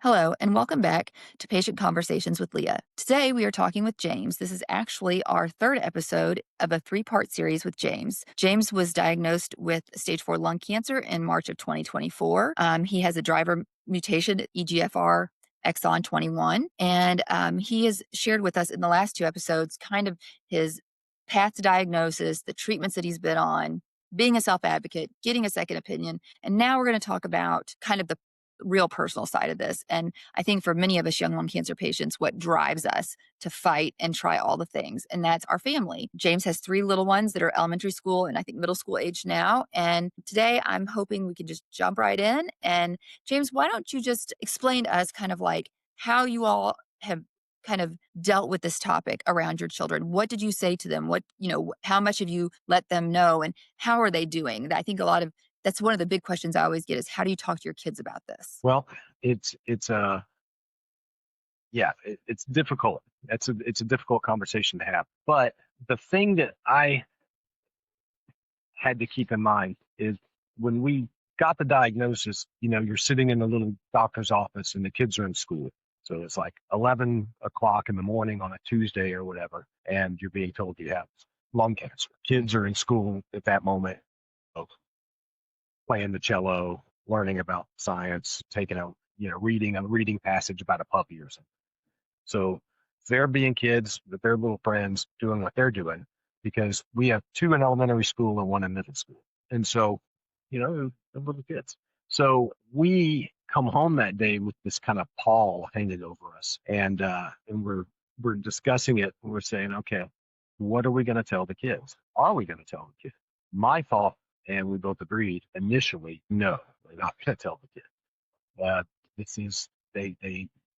Hello, and welcome back to Patient Conversations with Leah. Today, we are talking with James. This is actually our third episode of a three-part series with James. James was diagnosed with stage 4 lung cancer in March of 2024. He has a driver mutation, EGFR exon 21, and he has shared with us in the last two episodes kind of his path to diagnosis, the treatments that he's been on, being a self-advocate, getting a second opinion, and now we're going to talk about kind of the real personal side of this. And I think for many of us young lung cancer patients, what drives us to fight and try all the things, and that's our family. James has three little ones that are elementary school and I think middle school age now. And today I'm hoping we can just jump right in. And James, why don't you just explain to us kind of like how you all have kind of dealt with this topic around your children? What did you say to them? How much have you let them know, and how are they doing? I think that's one of the big questions I always get is how do you talk to your kids about this? Well, it's yeah, it's difficult. It's a difficult conversation to have. But the thing that I had to keep in mind is when we got the diagnosis, you're sitting in a little doctor's office and the kids are in school. So it's like 11 o'clock in the morning on a Tuesday or whatever, and you're being told you have lung cancer. Kids are in school at that moment, playing the cello, learning about science, taking reading a reading passage about a puppy or something. So they're being kids with their little friends doing what they're doing because we have two in elementary school and one in middle school. And so, they're little kids. So we come home that day with this kind of pall hanging over us. And we're discussing it and we're saying, okay, what are we going to tell the kids? Are we going to tell the kids? My thought, and we both agreed initially, no, we're not going to tell the kids. This is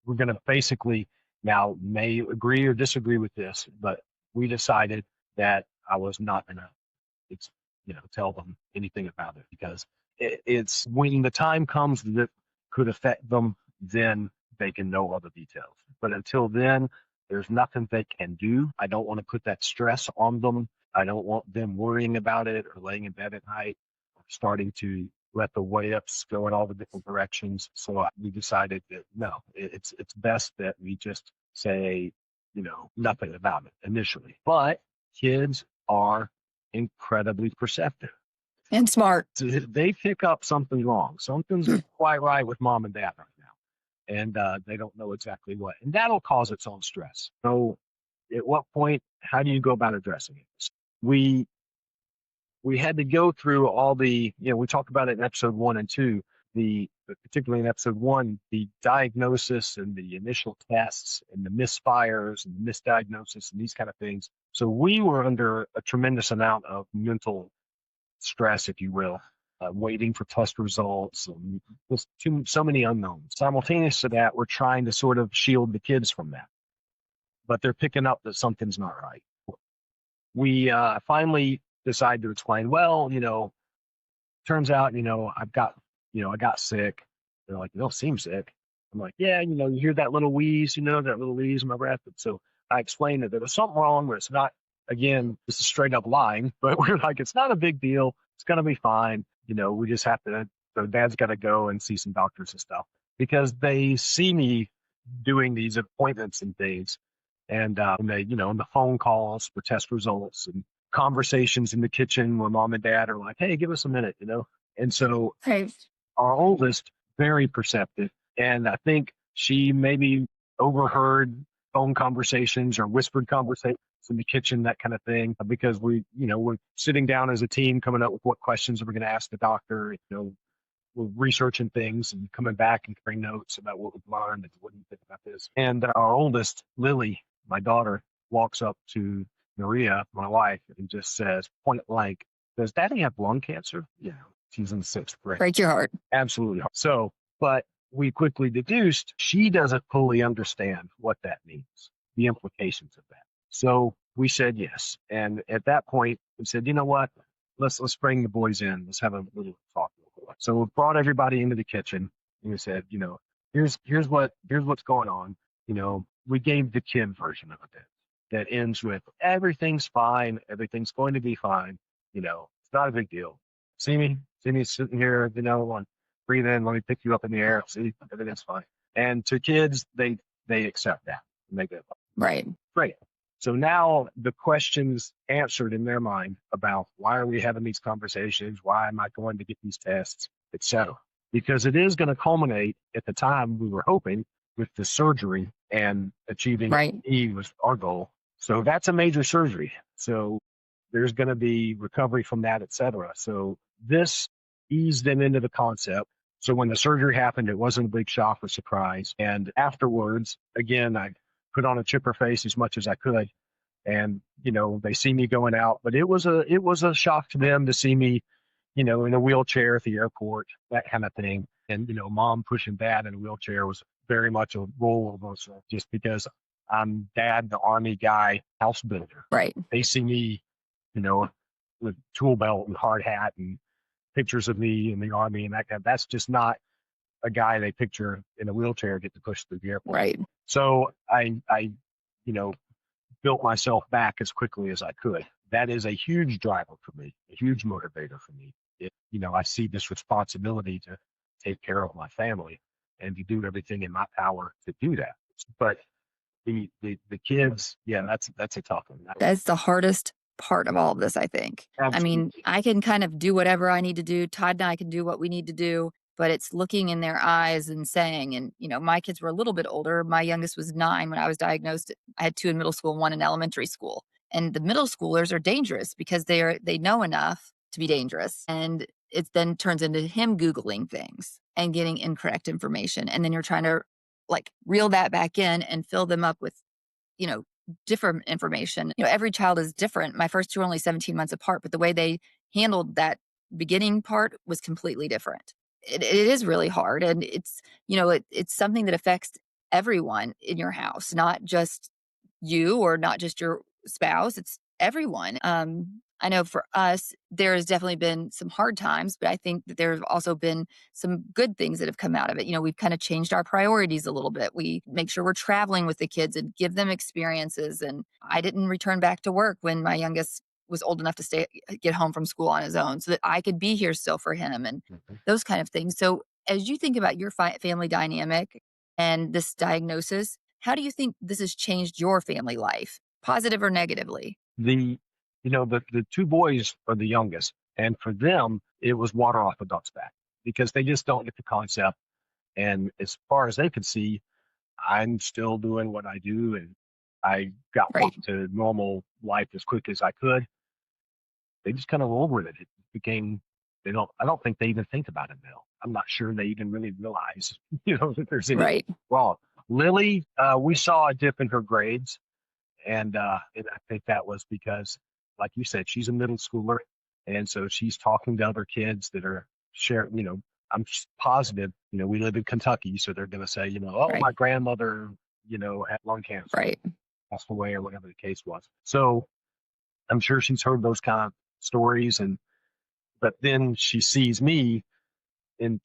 we're going to basically now may agree or disagree with this, but we decided that I was not going to tell them anything about it because it's when the time comes that it could affect them, then they can know all the details. But until then, there's nothing they can do. I don't want to put that stress on them. I don't want them worrying about it or laying in bed at night or starting to let the what-ifs go in all the different directions. So we decided that no, it's best that we just say, nothing about it initially. But kids are incredibly perceptive. And smart. So they pick up something wrong. Something's not quite right with mom and dad right now. And they don't know exactly what. And that'll cause its own stress. So at what point, how do you go about addressing it? We had to go through all we talked about it in episode 1 and 2, particularly in episode 1, the diagnosis and the initial tests and the misfires and the misdiagnosis and these kind of things. So we were under a tremendous amount of mental stress, if you will, waiting for test results and just so many unknowns. Simultaneous to that, we're trying to sort of shield the kids from that, but they're picking up that something's not right. We finally decide to explain, well, turns out, I got sick. They're like, you don't seem sick. I'm like, yeah, you hear that little wheeze, that little wheeze in my breath. And so I explained that there was something wrong where it's not, again, this is straight up lying, but we're like, it's not a big deal. It's going to be fine. We just have to, so dad's got to go and see some doctors and stuff because they see me doing these appointments and things. And they, in the phone calls for test results and conversations in the kitchen where mom and dad are like, hey, give us a minute, And so Right. our oldest, very perceptive. And I think she maybe overheard phone conversations or whispered conversations in the kitchen, that kind of thing, because we're sitting down as a team coming up with what questions are we going to ask the doctor. We're researching things and coming back and carrying notes about what we've learned and what do you think about this. And our oldest, Lily, my daughter, walks up to Maria, my wife, and just says, point blank, does daddy have lung cancer? Yeah. She's in the 6th grade. Break your heart. Absolutely. So, but we quickly deduced she doesn't fully understand what that means, the implications of that. So we said yes. And at that point, we said, you know what? Let's bring the boys in. Let's have a little talk. So we brought everybody into the kitchen and we said, here's what's going on. We gave the kid version of it that ends with everything's fine. Everything's going to be fine. It's not a big deal. See me sitting here, on breathe in, let me pick you up in the air. See, everything's fine. And to kids, they accept that. And they go, Right. great. So now the questions answered in their mind about why are we having these conversations? Why am I going to get these tests, etc. Because it is going to culminate at the time we were hoping with the surgery and achieving Right. E was our goal. So that's a major surgery. So there's going to be recovery from that, etc. So this eased them into the concept. So when the surgery happened, it wasn't a big shock or surprise. And afterwards, again, I put on a chipper face as much as I could. And, they see me going out, but it was a shock to them to see me, in a wheelchair at the airport, that kind of thing. And, mom pushing dad in a wheelchair was very much a role reversal just because I'm dad, the army guy, house builder. Right. They see me, you know, with tool belt and hard hat and pictures of me in the army and that's just not a guy they picture in a wheelchair get to push through the airport. Right. So I you know, built myself back as quickly as I could. That is a huge driver for me, a huge motivator for me. I see this responsibility to take care of my family and to do everything in my power to do that. But the kids, yeah, that's a tough one. That's the hardest part of all of this, I think. I mean, Absolutely. I can kind of do whatever I need to do. Todd and I can do what we need to do, but it's looking in their eyes and saying, and, my kids were a little bit older. My youngest was 9 when I was diagnosed. I had 2 in middle school and 1 in elementary school. And the middle schoolers are dangerous because they know enough to be dangerous. And it then turns into him Googling things and getting incorrect information. And then you're trying to like reel that back in and fill them up with you know, different information. Every child is different. My first 2 are only 17 months apart, but the way they handled that beginning part was completely different. It is really hard. And it's something that affects everyone in your house, not just you or not just your spouse. It's everyone. I know for us, there has definitely been some hard times, but I think that there have also been some good things that have come out of it. We've kind of changed our priorities a little bit. We make sure we're traveling with the kids and give them experiences. And I didn't return back to work when my youngest was old enough to get home from school on his own so that I could be here still for him and Mhm. those kind of things. So as you think about your family dynamic and this diagnosis, how do you think this has changed your family life, positive or negatively? The the two boys are the youngest, and for them it was water off a duck's back because they just don't get the concept. And as far as they could see, I'm still doing what I do, and I got Right. back to normal life as quick as I could. They just kind of rolled with it. It became they don't. I don't think they even think about it now. I'm not sure they even really realize, that there's anything Right. wrong. Lily, we saw a dip in her grades, and I think that was because, like you said, she's a middle schooler, and so she's talking to other kids that are sharing. I'm positive. We live in Kentucky, so they're going to say, oh, Right. my grandmother, had lung cancer, Right. passed away, or whatever the case was. So I'm sure she's heard those kind of stories, and but then she sees me, and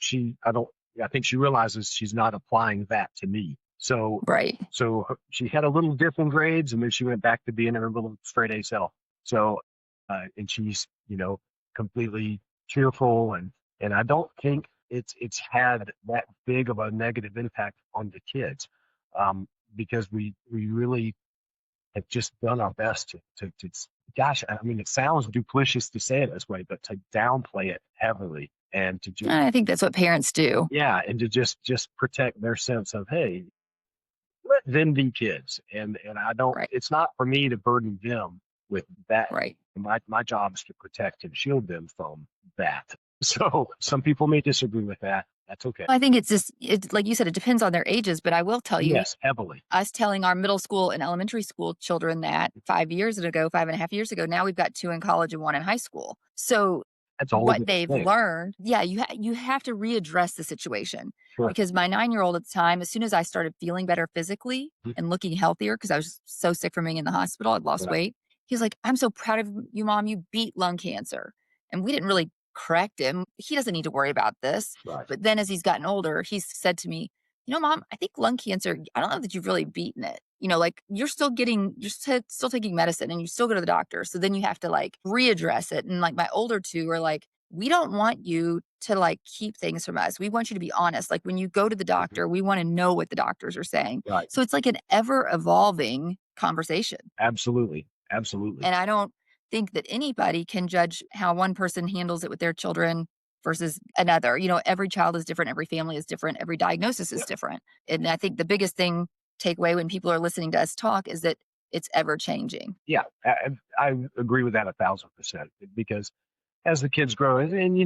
I think she realizes she's not applying that to me. So, Right. she had a little dip in grades, and then she went back to being her little straight A self. So, and she's completely cheerful, and I don't think it's had that big of a negative impact on the kids, because we really have just done our best to gosh, I mean, it sounds duplicitous to say it this way, but to downplay it heavily and to just I think that's what parents do. yeah, and to just protect their sense of, hey, let them be kids. And I don't Right. it's not for me to burden them with that. Right. My job is to protect and shield them from that. So some people may disagree with that. That's okay. I think it's like you said, it depends on their ages, but I will tell you, Yes, heavily. us telling our middle school and elementary school children that 5 years ago, 5.5 years ago, now we've got 2 in college and 1 in high school. So That's a whole what different they've thing. learned, yeah, you have to readdress the situation Sure. because my 9-year-old at the time, as soon as I started feeling better physically Mhm. and looking healthier, because I was so sick from being in the hospital, I'd lost Right. weight. He's like, "I'm so proud of you, mom. You beat lung cancer." And we didn't really correct him. He doesn't need to worry about this. Right. But then as he's gotten older, he's said to me, mom, I think lung cancer, I don't know that you've really beaten it. Like you're still taking medicine and you still go to the doctor. So then you have to like readdress it. And like my older 2 are like, we don't want you to like keep things from us. We want you to be honest. Like when you go to the Mhm. doctor, we want to know what the doctors are saying. Right. So it's like an ever evolving conversation. Absolutely. Absolutely. And I don't think that anybody can judge how one person handles it with their children versus another. Every child is different, every family is different, every diagnosis is Yeah. different. And I think the biggest thing takeaway when people are listening to us talk is that it's ever changing. Yeah. I agree with that 1,000% because as the kids grow, and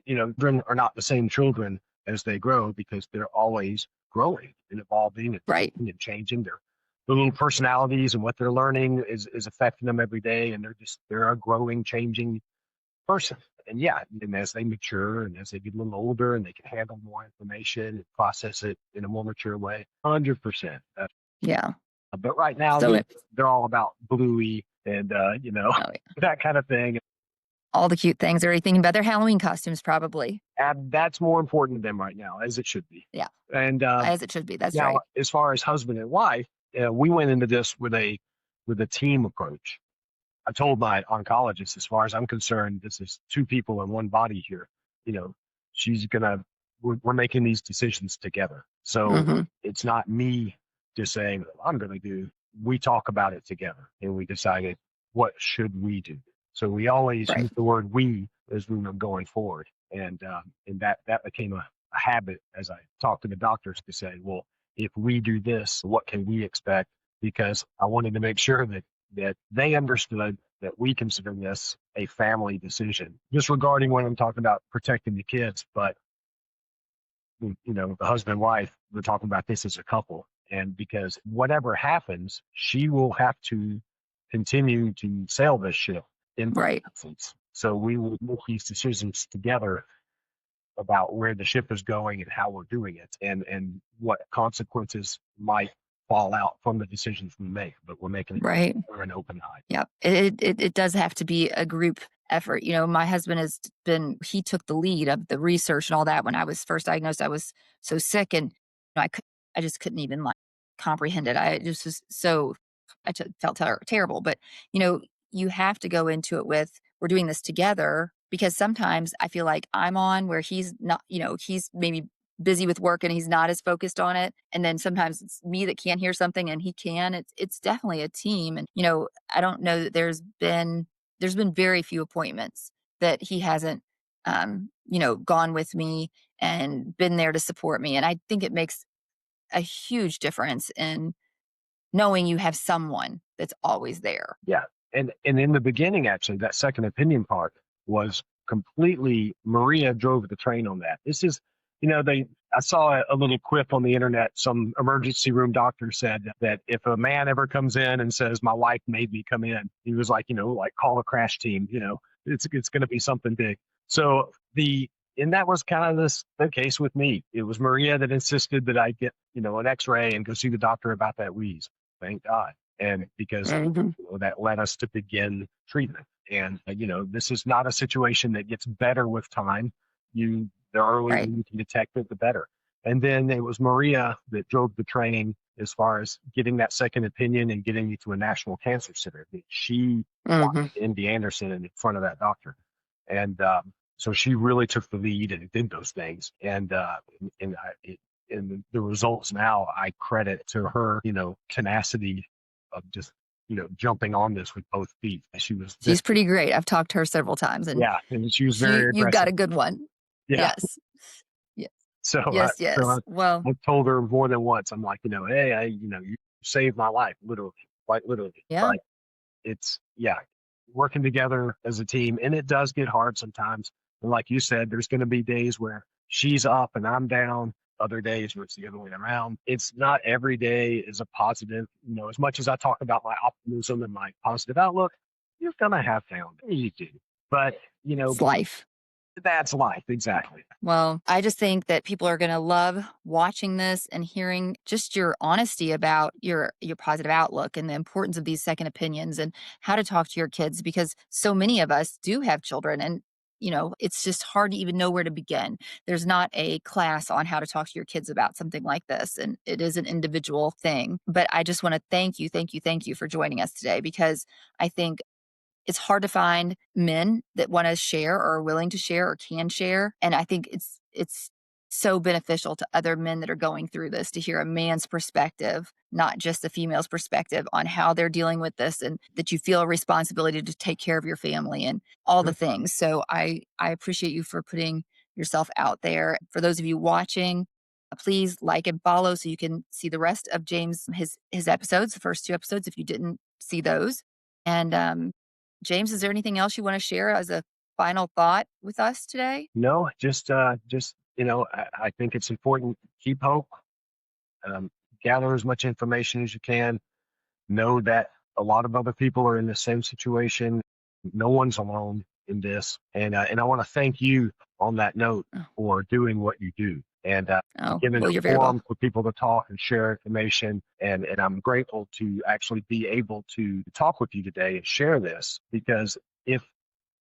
children are not the same children as they grow because they're always growing and evolving and Right. growing and changing. Their little personalities and what they're learning is affecting them every day, and they're a growing, changing person. And yeah, and as they mature and as they get a little older and they can handle more information and process it in a more mature way, 100%. Yeah. But right now, So they're all about Bluey and oh, yeah. that kind of thing. All the cute things. Are you thinking about their Halloween costumes? Probably. And that's more important to them right now, as it should be. Yeah. And As it should be. That's now, right. as far as husband and wife, we went into this with a team approach. I told my oncologist, as far as I'm concerned, this is two people in one body here. You know, she's gonna we're making these decisions together. So Hmm. it's not me just saying I'm gonna do. We talk about it together, and we decided what should we do. So we always Right. use the word we as we were going forward, and that became a habit as I talked to the doctors to say, well, if we do this, what can we expect? Because I wanted to make sure that they understood that we consider this a family decision, just regarding when I'm talking about protecting the kids. But the husband and wife, we're talking about this as a couple, and because whatever happens, she will have to continue to sail this ship in my Right. absence. So we will make these decisions together about where the ship is going and how we're doing it, and what consequences might fall out from the decisions we make. But we're making it Right. for an open eye. Yeah, it does have to be a group effort. My husband he took the lead of the research and all that. When I was first diagnosed, I was so sick, and I just couldn't even like comprehend it. I just was so felt terrible. But you know, you have to go into it with we're doing this together because sometimes I feel like I'm on where he's not. He's maybe busy with work and he's not as focused on it. And then sometimes it's me that can't hear something and he can. It's definitely a team. And I don't know that there's been very few appointments that he hasn't gone with me and been there to support me. And I think it makes a huge difference in knowing you have someone that's always there. Yeah. And in the beginning, actually, that second opinion part was completely Maria drove the train on that. This is, they I saw a little quip on the internet. Some emergency room doctor said that if a man ever comes in and says, my wife made me come in, he was like, like call a crash team, it's gonna be something big. So and that was kind of the case with me. It was Maria that insisted that I get, an x-ray and go see the doctor about that wheeze. Thank God. And because Mhm. that led us to begin treatment. And this is not a situation that gets better with time. The earlier Right. you can detect it, the better. And then it was Maria that drove the training as far as getting that second opinion and getting you to a national cancer center. She walked Hmm. MD Anderson in front of that doctor, and so she really took the lead and did those things. And and the results now I credit to her, tenacity of just jumping on this with both feet. She was She's pretty great. I've talked to her several times, and yeah, and she was you've very you've got aggressive. a good one. Yeah. Yes. Yes. So, Yes, yes. Well, I told her more than once. I'm like, hey, you saved my life, literally, quite literally. yeah. But it's yeah, working together as a team, and it does get hard sometimes. And like you said, there's going to be days where she's up and I'm down. Other days where it's the other way around. It's not every day is a positive. As much as I talk about my optimism and my positive outlook, you're gonna have down days. You do, but It's life. that's life. Exactly. Well, I just think that people are going to love watching this and hearing just your honesty about your positive outlook and the importance of these second opinions and how to talk to your kids because so many of us do have children and it's just hard to even know where to begin. There's not a class on how to talk to your kids about something like this and it is an individual thing. But I just want to thank you for joining us today because I think it's hard to find men that want to share or are willing to share or can share. And I think it's so beneficial to other men that are going through this to hear a man's perspective, not just a female's perspective on how they're dealing with this, and that you feel a responsibility to take care of your family and all the Sure. things. So I appreciate you for putting yourself out there. For those of you watching, please like and follow so you can see the rest of James his episodes, the first 2 episodes if you didn't see those. And James, is there anything else you want to share as a final thought with us today? No, just I think it's important. Keep hope. Um, gather as much information as you can. Know that a lot of other people are in the same situation. No one's alone in this, and I want to thank you on that note Oh, for doing what you do and oh, giving well, a you're very forum welcome. for people to talk and share information. And I'm grateful to actually be able to talk with you today and share this because if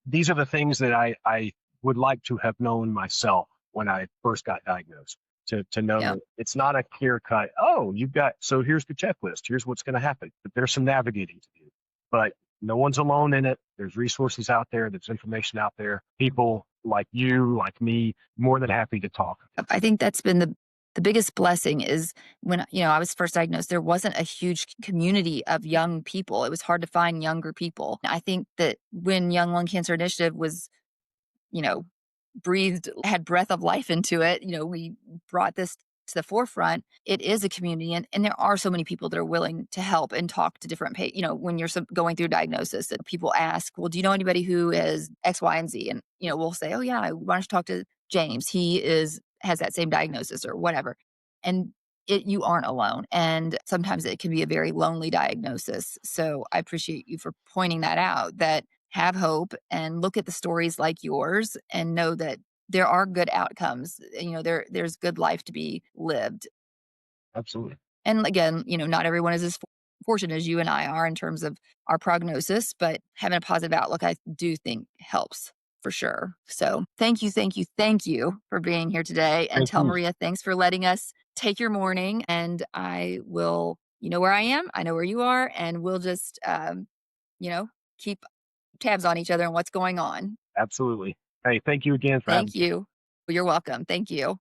these are the things that I would like to have known myself when I first got diagnosed. To know Yeah. that it's not a clear cut, oh, you've got, so here's the checklist, here's what's going to happen. But there's some navigating to do. But no one's alone in it. There's resources out there, there's information out there. People like you, like me, more than happy to talk. I think that's been the biggest blessing is when, I was first diagnosed, there wasn't a huge community of young people. It was hard to find younger people. I think that when Young Lung Cancer Initiative was, you know, had breath of life into it, we brought this to the forefront. It is a community, and there are so many people that are willing to help and talk to different when you're going through diagnosis, and people ask, well, do you know anybody who is X, Y, and Z? And we'll say, oh yeah, why don't you talk to James? He has that same diagnosis or whatever. And you aren't alone, and sometimes it can be a very lonely diagnosis. So I appreciate you for pointing that out, that have hope and look at the stories like yours and know that there are good outcomes. There's good life to be lived. Absolutely. And again, not everyone is as fortunate as you and I are in terms of our prognosis, but having a positive outlook, I do think helps for sure. So thank you, thank you, thank you for being here today. And Thank tell you. Maria, thanks for letting us take your morning. And I will, you know where I am, I know where you are, and we'll just, you know, keep tabs on each other and what's going on. Absolutely. Hey, thank you again for having Thank me. you. You're welcome. Thank you.